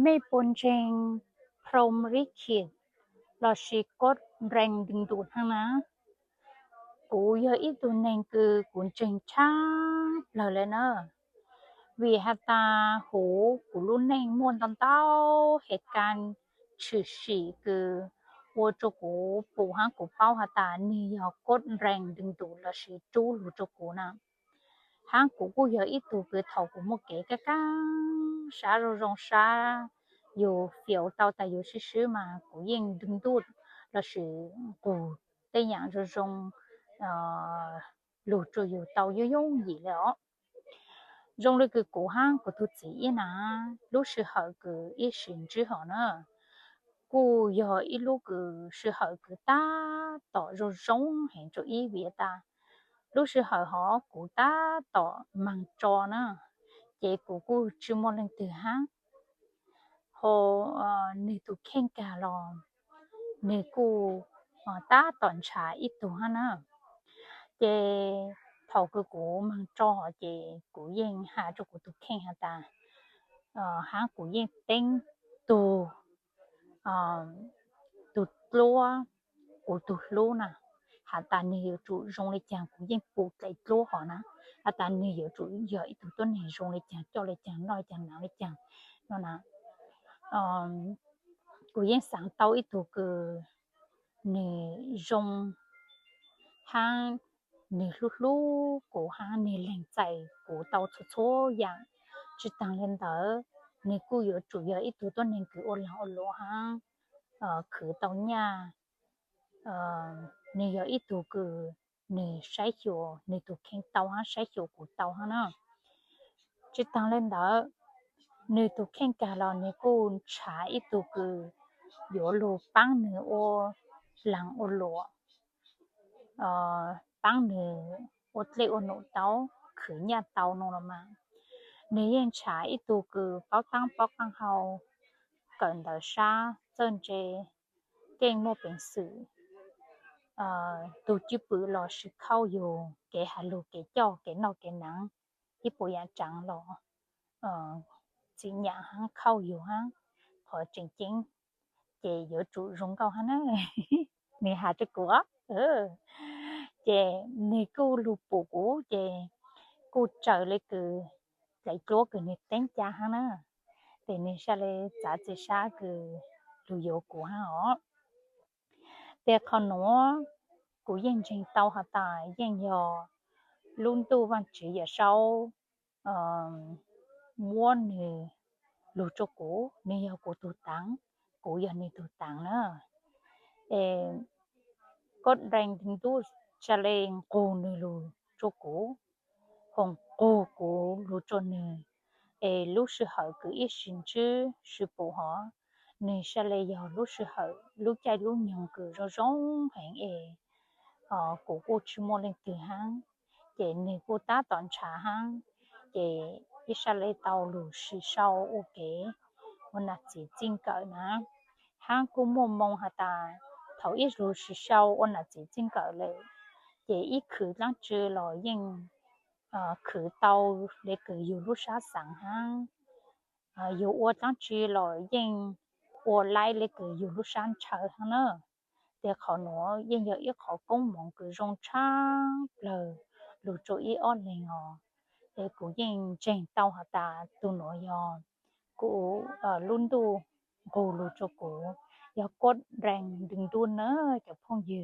ไม่ปนเชงพรหมลิขิตเราชีกดแรงดึงดูดทั้งนั้นกูเยอะอีตัวหนึ่งคือกูเจงช้าเลยเนอะvì hạt ta hổ của luôn nên muôn tao tao hết can chữ sĩ cứ vô cho cổ phụ hàng cổ bao hạt ta ni học cốt rèn đừng đủ là sĩ chú lù cho cổ nè hàng cổ giờ ít tụ cứ thầu của một cái cá xa rồi rong xa dù phiếu tao ta dù xí mà cổ yên đừng đủ là sĩ cổ tây nhang rồi rong lù cho dù tao yếu yếu gì đó trong lúc cái cổ hang của tôi chỉ na lúc sự hậu cái ý sinh chứ họ nữa cô giờ ít lúc cái sự hậu cái ta tỏ rồi giống hiện cho ý việt ta lúc sự hậu họ của ta tỏ mang trò nữa chị của cô chưa một lần từ hang họ nề tụ khen cả lò nề cô ta tọn trả ít tụ ha nữa chị thầu cái cổ mang trò họ chị của yên hạ cho của tụ khen hạ ta há của yên tên tù tù lúa của tù lúa nè hà ta nhiều chủ rong lấy chàng của yên phụ lấy lúa họ nè hà ta nhiều chủ giờ tù tôi này rong lấy chàng cho lấy chàng nói chàng nào lấy chàng nó nè của yên sáng tàu ít tù cứ nè rong hang nè lú lú của hang nè lành chạy của tàu số số dạng chỉ tăng lên đó nè cô yếu chủ yếu ít tụ tôi nên cứ ôn lại ôn lo ha khử tàu nhà nè yếu ít tụ cứ nè sấy chiều nè tụ khen tàu ha sấy chiều của tàu ha nó chỉ tăng lên đó nè tụ khen cả là nè cô trả ít tụ cứ yếu lo băng nè ô lăng ô lo băng nè ô lệ ô nụ tàu khử nhà tàu nó mà nếu yên trả ít tụ cứ bao tăng hậu cần đời xa chân chế kênh mô bệnh sử tụ chứ bự lò sự khâu dù kể hà lù kể cho kể nọ kể nắng ít bộ dạng trắng lò chỉ nhà hắn khâu dù hắn họ chính chính chế giữa trụ rung câu hắn á nè hà cho của chế nè cô lù bù cũ chế cô trời lấy cứ lấy chúa cứ nè tên cha hắn á để nè sao lấy trả chế xa cứ lù dỗ của hắn họ để còn nó của dân trên tàu hạ tài dân giờ luôn tu văn chỉ giờ sau muốn thì lù cho cổ nên giờ cổ tu tăng cổ giờ nên tu tăng nữa có rèn thì tu cho lên cổ nên lù cho cổ hồng cổ lù cho nên lúc sự hậu cứ ít sinh chứ sự bổ họ nên sẽ lấy giờ lúc sự hậu lúc chạy lúc nhận cứ rồi giống hẹn của cô chú mô lên từ hang chị này cô ta toàn trả hang chị ít sao lấy tàu lù sự sau ok mình là chỉ chính cỡ nè hang cô mong mong hả ta thầu ít lù sự sau mình là chỉ chính cỡ lại chị ít khử lắm chưa lo nhưng khử tàu để khử dù lúc sáng sáng hang dù ô lắm chưa lo nhưng ô lại để khử dù lúc sáng chờ hang nữa để họ nói dân giờ ít họ cũng mong cứ rong trắng lờ lù chỗ ít on này ngò để cũng dân trên tàu họ ta tu nói giờ cụ luôn tu cụ lù chỗ cụ giờ cốt rèn đừng tu nữa cho phong dự